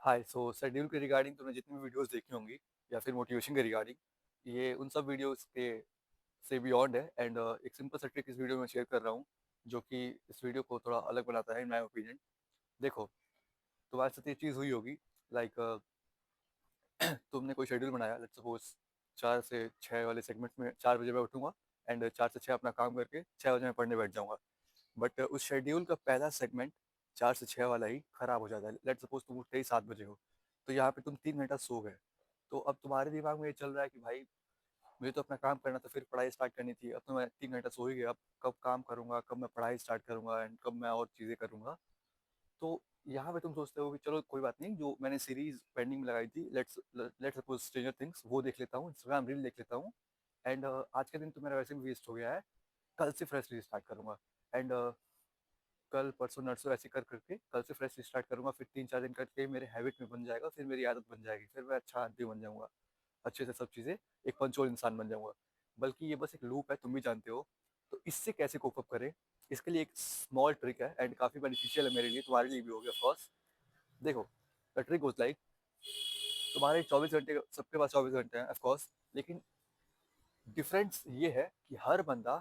हाय, सो schedule के regarding तुमने जितनी भी वीडियोस देखी होंगी या फिर मोटिवेशन के रिगार्डिंग, ये उन सब वीडियोस के से बियॉन्ड है। एंड एक सिंपल सा ट्रिक इस वीडियो में शेयर कर रहा हूँ, जो कि इस वीडियो को थोड़ा अलग बनाता है इन माय ओपिनियन। देखो, तुम्हारे साथ ये चीज़ हुई होगी, लाइक तुमने कोई शेड्यूल बनाया, लेट्स सपोज 4 से 6 वाले सेगमेंट में 4 बजे मैं उठूंगा एंड 4 से 6 अपना काम करके 6 बजे मैं पढ़ने बैठ जाऊंगा। बट उस शेड्यूल का पहला सेगमेंट 4 से 6 वाला ही खराब हो जाता है। लेट्स सपोज तुम उठते ही 7 बजे हो, तो यहाँ पे तुम 3 घंटा सो गए। तो अब तुम्हारे दिमाग में ये चल रहा है कि भाई मुझे तो अपना काम करना था, फिर पढ़ाई स्टार्ट करनी थी। अब तो मैं 3 घंटा सो ही गया, अब कब काम करूंगा, कब मैं पढ़ाई स्टार्ट करूंगा एंड कब मैं और चीज़ें करूंगा। तो यहाँ पे तुम सोचते हो कि चलो कोई बात नहीं, जो मैंने सीरीज पेंडिंग में लगाई थी, let's let's suppose stranger things, वो देख लेता हूँ, इंस्टाग्राम रील देख लेता हूँ। एंड आज का दिन तो मेरा वैसे भी वेस्ट हो गया है, कल से फ्रेश स्टार्ट करूंगा। एंड कल परसों नरसों ऐसे कर करके कल से फ्रेश स्टार्ट करूंगा, फिर 3 4 दिन करके मेरे हैबिट में बन जाएगा, फिर मेरी आदत बन जाएगी, फिर मैं अच्छा आदमी बन जाऊंगा, अच्छे से सब चीज़ें, एक पंचुअल इंसान बन जाऊंगा। बल्कि ये बस एक लूप है, तुम भी जानते हो। तो इससे कैसे कोप अप करें, इसके लिए एक स्मॉल ट्रिक है एंड काफ़ी बेनिफिशियल है मेरे लिए, तुम्हारे लिए भी होगी ऑफकोर्स। देखो, द ट्रिक गोज लाइक, तुम्हारे 24 घंटे, सबके पास 24 घंटे हैं ऑफकोर्स, लेकिन डिफरेंस ये है कि हर बंदा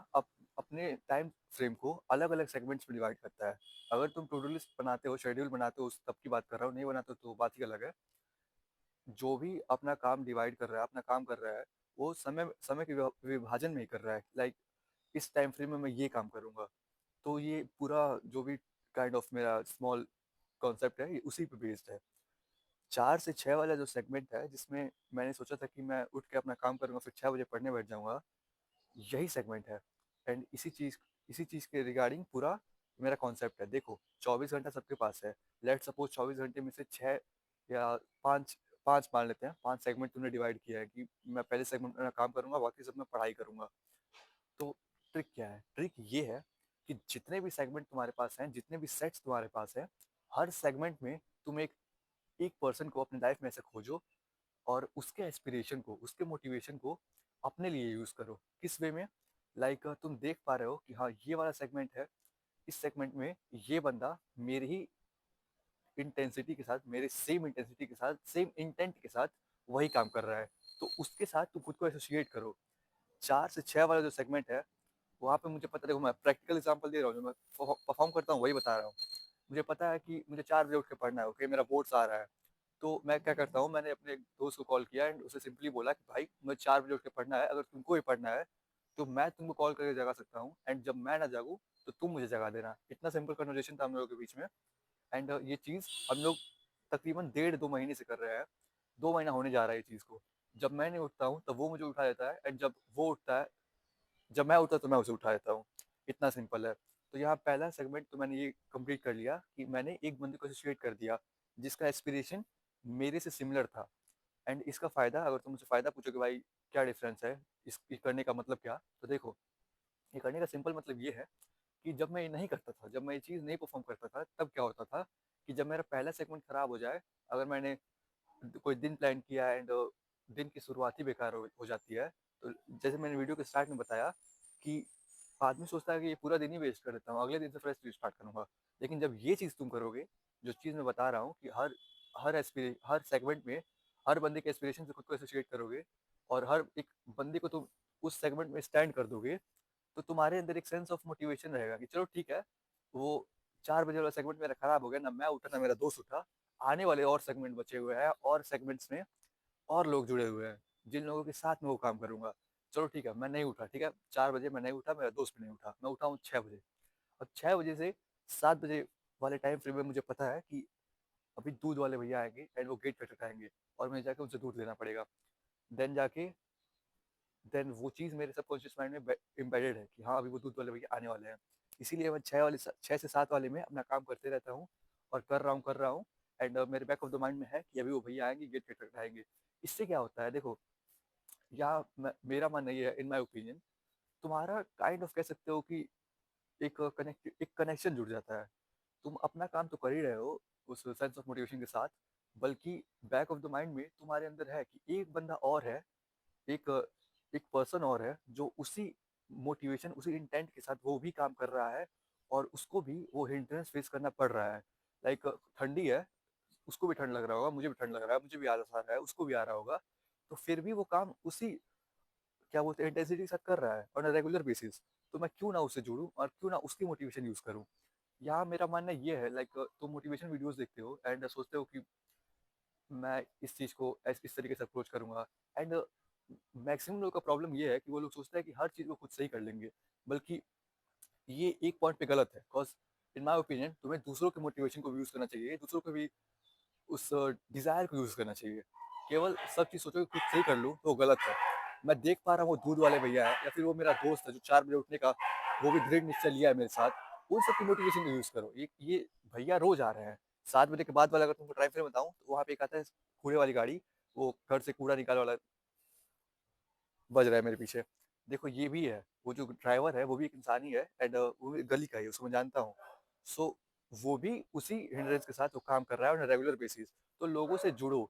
अपने टाइम फ्रेम को अलग अलग सेगमेंट्स में डिवाइड करता है। अगर तुम टू डू लिस्ट बनाते हो, शेड्यूल बनाते हो, उस तब की बात कर रहा हूँ, नहीं बनाते हो तो बात ही अलग है। जो भी अपना काम डिवाइड कर रहा है, अपना काम कर रहा है, वो समय समय के विभाजन में ही कर रहा है। लाइक इस टाइम फ्रेम में मैं ये काम करूंगा। तो ये पूरा जो भी काइंड ऑफ मेरा स्मॉल कॉन्सेप्ट है, ये उसी पे बेस्ड है। 4 से 6 वाला जो सेगमेंट है, जिसमें मैंने सोचा था कि मैं उठ के अपना काम करूंगा, फिर 6 बजे पढ़ने बैठ जाऊंगा, यही सेगमेंट है। एंड इसी चीज़ के रिगार्डिंग पूरा मेरा कॉन्सेप्ट है। देखो, 24 घंटा सबके पास है। लेट सपोज 24 घंटे में से 6 या 5, 5 मान लेते हैं, 5 सेगमेंट तुमने डिवाइड किया है कि मैं पहले सेगमेंट में काम करूंगा, बाकी सब मैं पढ़ाई करूंगा। तो ट्रिक क्या है? ट्रिक ये है कि जितने भी सेगमेंट तुम्हारे पास हैं, जितने भी सेट्स तुम्हारे पास हैं, हर सेगमेंट में तुम एक एक पर्सन को अपनी लाइफ में ऐसे खोजो और उसके एस्पिरेशन को, उसके मोटिवेशन को अपने लिए यूज करो। किस वे में? लाइक तुम देख पा रहे हो कि हाँ, ये वाला सेगमेंट है, इस सेगमेंट में ये बंदा मेरी ही इंटेंसिटी के साथ, मेरे सेम इंटेंसिटी के साथ, सेम इंटेंट के साथ वही काम कर रहा है। तो उसके साथ तुम खुद को एसोसिएट करो। 4 से 6 वाला जो सेगमेंट है, वहाँ पे मुझे पता, देखो मैं प्रैक्टिकल एग्जांपल दे रहा हूँ, जो मैं परफॉर्म करता हूँ वही बता रहा हूँ। मुझे पता है कि मुझे 4 बजे उठ के पढ़ना है, ओके, मेरा बोर्ड्स आ रहा है। तो मैं क्या करता हूँ, मैंने अपने एक दोस्त को कॉल किया एंड उसे सिंपली बोला कि भाई मुझे 4 बजे उठ के पढ़ना है, अगर तुमको भी पढ़ना है तो मैं तुमको कॉल करके जगा सकता हूँ, एंड जब मैं ना जागूँ तो तुम मुझे जगा देना। इतना सिंपल कन्वर्जेशन था हम लोगों के बीच में। एंड ये चीज़ हम लोग तकरीबन 1.5 2 महीने से कर रहे हैं। 2 महीना होने जा रहा है ये चीज़ को। जब मैं नहीं उठता हूँ तब वो मुझे उठा देता है, एंड जब वो उठता है, जब मैं उठता तो मैं उसे उठा देता हूँ। इतना सिंपल है। तो यहाँ पहला सेगमेंट तो मैंने ये कंप्लीट कर लिया कि मैंने एक बंदे को एसोसिएट कर दिया जिसका एस्पिरेशन मेरे से सिमिलर था। एंड इसका फ़ायदा, अगर तुम मुझसे फ़ायदा पूछोगे भाई क्या डिफरेंस है, इस ये करने का मतलब क्या, तो देखो, ये करने का सिंपल मतलब ये है कि जब मैं ये नहीं करता था, जब मैं ये चीज़ नहीं परफॉर्म करता था, तब क्या होता था कि जब मेरा पहला सेगमेंट खराब हो जाए, अगर मैंने कोई दिन प्लान किया एंड दिन की शुरुआत ही बेकार हो जाती है, तो जैसे मैंने वीडियो के स्टार्ट में बताया कि आदमी सोचता है कि ये पूरा दिन ही वेस्ट कर देता हूँ, अगले दिन से फ्रेश स्टार्ट करूंगा। लेकिन जब ये चीज़ तुम करोगे, जो चीज़ मैं बता रहा हूँ कि हर सेगमेंट में हर बंदे के एस्पिरेशन से खुद को एसोसिएट करोगे और हर एक बंदे को तुम उस सेगमेंट में स्टैंड कर दोगे, तो तुम्हारे अंदर एक सेंस ऑफ मोटिवेशन रहेगा कि चलो ठीक है, वो 4 बजे वाला सेगमेंट मेरा खराब हो गया ना, मैं उठा ना मेरा दोस्त उठा, आने वाले और सेगमेंट बचे हुए हैं, और सेगमेंट्स में और लोग जुड़े हुए हैं जिन लोगों के साथ में वो काम करूंगा। चलो ठीक है, मैं नहीं उठा, ठीक है, 4 बजे मैं नहीं उठा, मेरा दोस्त भी नहीं उठा, मैं उठा हूँ 6 बजे। अब 6 बजे से 7 बजे वाले टाइम फ्रेम में मुझे पता है कि अभी दूध वाले भैया आएंगे एंड वो गेट खटखटाएंगे और मुझे जाके उनसे दूध लेना पड़ेगा। देन जाके देन वो चीज़ मेरे सबकॉन्शियस माइंड में एम्बेडेड है कि हाँ, अभी वो दूध वाले भैया आने वाले हैं। इसीलिए मैं 6 से 7 वाले में अपना काम करते रहता हूँ और कर रहा हूँ। एंड मेरे बैक ऑफ द माइंड में है कि अभी वो भैया आएंगे, गेट खटखटाएंगे। इससे क्या होता है, देखो, यहाँ मेरा मानना ये है, इन माई ओपिनियन, तुम्हारा काइंड ऑफ कह सकते हो कि एक कनेक्शन जुड़ जाता है। तुम अपना काम तो कर ही रहे हो उस सेंस ऑफ मोटिवेशन के साथ, बल्कि बैक ऑफ द माइंड में तुम्हारे अंदर है कि एक बंदा और है, एक एक पर्सन और है जो उसी मोटिवेशन, उसी इंटेंट के साथ वो भी काम कर रहा है और उसको भी वो हिंड्रेंस फेस करना पड़ रहा है। लाइक ठंडी है, उसको भी ठंड लग रहा होगा, मुझे भी ठंड लग रहा है, मुझे भी आलस आ रहा है, उसको भी आ रहा होगा, तो फिर भी वो काम उसी क्या बोलते हैं इंटेंसिटी के साथ कर रहा है ऑन अ रेगुलर बेसिस, तो मैं क्यों ना उससे जुड़ूं और क्यों ना उसकी मोटिवेशन यूज करूं। यहाँ मेरा मानना ये है, लाइक तुम मोटिवेशन वीडियोस देखते हो एंड सोचते हो कि मैं इस चीज़ को इस तरीके से अप्रोच करूंगा, एंड मैक्सिमम लोगों का प्रॉब्लम ये है कि वो लोग सोचते हैं कि हर चीज़ को खुद सही कर लेंगे, बल्कि ये एक पॉइंट पे गलत है। बिकॉज इन माई ओपिनियन तुम्हें दूसरों के मोटिवेशन को भी यूज़ करना चाहिए, दूसरों को भी उस डिज़ायर को यूज़ करना चाहिए। केवल सब चीज़ सोचो कि खुद सही कर लूँ तो वो गलत है। मैं देख पा रहा हूँ वो दूध वाले भैया है या फिर वो मेरा दोस्त है जो 4 बजे उठने का वो भी दृढ़ निश्चय लिया है मेरे साथ, उन सब की मोटिवेशन को यूज़ करो। ये भैया रोज़ आ रहे हैं। 7 बजे के बाद वाला अगर तुमको टाइम फ्रेम बताऊँ तो वहाँ पे एक आता है कूड़े वाली गाड़ी, वो घर से कूड़ा निकालने वाला बज रहा है मेरे पीछे। देखो ये भी है, वो जो ड्राइवर है वो भी एक इंसान ही है एंड वो भी गली का ही है, उसको मैं जानता हूँ। सो वो भी उसी हिंड्रेंस के साथ वो काम कर रहा है ऑन अ रेगुलर बेसिस। तो लोगों से जुड़ो,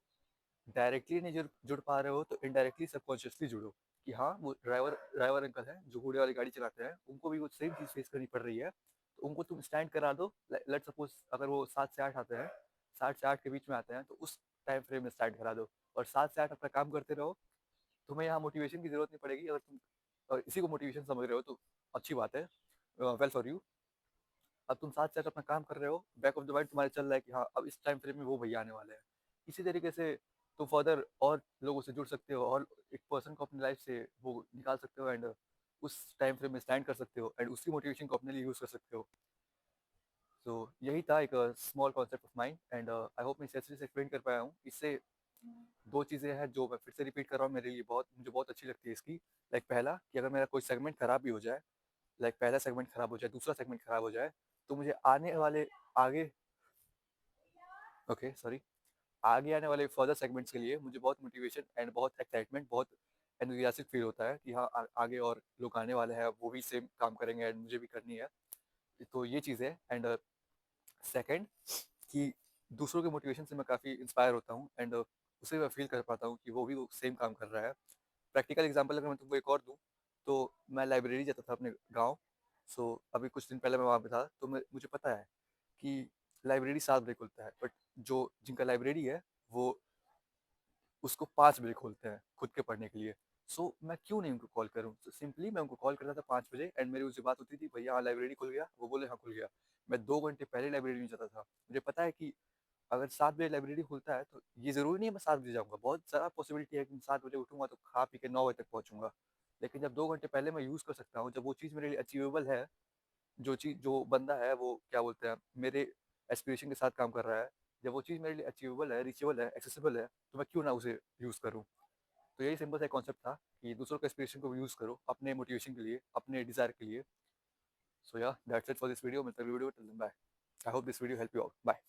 डायरेक्टली नहीं जुड़ पा रहे हो तो इनडायरेक्टली सबकॉन्शियसली जुड़ो कि हाँ वो ड्राइवर ड्राइवर अंकल हैं जो कूड़े वाली गाड़ी चलाते हैं, उनको भी वो सेम चीज़ फेस करनी पड़ रही है, तो उनको तुम स्टैंड करा दो। लेट सपोज अगर वो 7 से 8 आते हैं, 7 से 8 के बीच में आते हैं, तो उस टाइम फ्रेम में स्टैंड करा दो और 7 से 8 अपना काम करते रहो। तुम्हें यहाँ मोटिवेशन की जरूरत नहीं पड़ेगी। अगर तुम इसी को मोटिवेशन समझ रहे हो तो अच्छी बात है, वेल फॉर यू। अब तुम 7 से 8 अपना काम कर रहे हो, बैक ऑफ द माइंड तुम्हारे चल रहा है कि हाँ अब इस टाइम फ्रेम में वो भैया आने वाले हैं। इसी तरीके से तुम फर्दर और लोगों से जुड़ सकते हो और एक पर्सन को अपनी लाइफ से वो निकाल सकते हो एंड उस टाइम फ्रेम में स्टैंड कर सकते हो एंड उसकी मोटिवेशन को अपने लिए यूज़ कर सकते हो। तो यही था एक small concept of mind and I hope मैं इसे अच्छे से एक्सप्लेन कर पाया हूँ। इससे दो चीज़ें हैं जो मैं फिर से रिपीट कर रहा हूँ, मेरे लिए मुझे बहुत अच्छी लगती है इसकी। लाइक पहला कि अगर मेरा कोई सेगमेंट खराब भी हो जाए, लाइक पहला सेगमेंट खराब हो जाए, दूसरा सेगमेंट खराब हो जाए, तो मुझे आने वाले आगे ओके सॉरी आगे आने वाले फर्दर सेगमेंट्स के लिए मुझे बहुत मोटिवेशन एंड बहुत एक्साइटमेंट, बहुत एंथुसियास्टिक फील होता है कि हाँ आगे और लोग आने वाले हैं, वो भी सेम काम करेंगे एंड मुझे भी करनी है। तो ये चीज़ है एंड सेकंड कि दूसरों के मोटिवेशन से मैं काफ़ी इंस्पायर होता हूँ एंड उसे मैं फील कर पाता हूँ कि वो भी वो सेम काम कर रहा है। प्रैक्टिकल एग्जांपल अगर मैं तुमको एक और दूँ, तो मैं लाइब्रेरी जाता था अपने गाँव। सो अभी कुछ दिन पहले मैं वहाँ पे था, तो मुझे पता है कि लाइब्रेरी 7 बजे खुलता है, बट जो जिनका लाइब्रेरी है वो उसको 5 बजे खोलते हैं खुद के पढ़ने के लिए। सो मैं क्यों नहीं उनको कॉल करूँ? तो सिंपली मैं उनको कॉल करता था 5 बजे एंड मेरी उनसे बात होती थी, भैया हाँ लाइब्रेरी खुल गया? वो बोले हाँ खुल गया। मैं 2 घंटे पहले लाइब्रेरी में जाता था। मुझे पता है कि अगर 7 बजे लाइब्रेरी खुलता है तो ये ज़रूरी नहीं है मैं 7 बजे जाऊँगा। बहुत ज़्यादा पॉसिबिलिटी है कि मैं 7 बजे उठूँगा तो खा पी के 9 बजे तक पहुँचूँगा। लेकिन जब 2 घंटे पहले मैं यूज़ कर सकता हूँ, जब वो चीज़ मेरे लिए अचीवेबल है, जो बंदा है वो क्या बोलते हैं मेरे एस्पिरेशन के साथ काम कर रहा है, जब वो चीज़ मेरे लिए अचीवेबल है, रीचेबल है, एक्सेसिबल है, तो मैं क्यों ना उसे यूज़ करूँ। तो यही सिंपल सा कॉन्सेप्ट था कि दूसरों के एस्पिरेशन को यूज़ करो अपने मोटिवेशन के लिए, अपने डिज़ायर के लिए। So yeah that's it for this video. मिलते हैं video, till then bye. I hope this video help you out. Bye.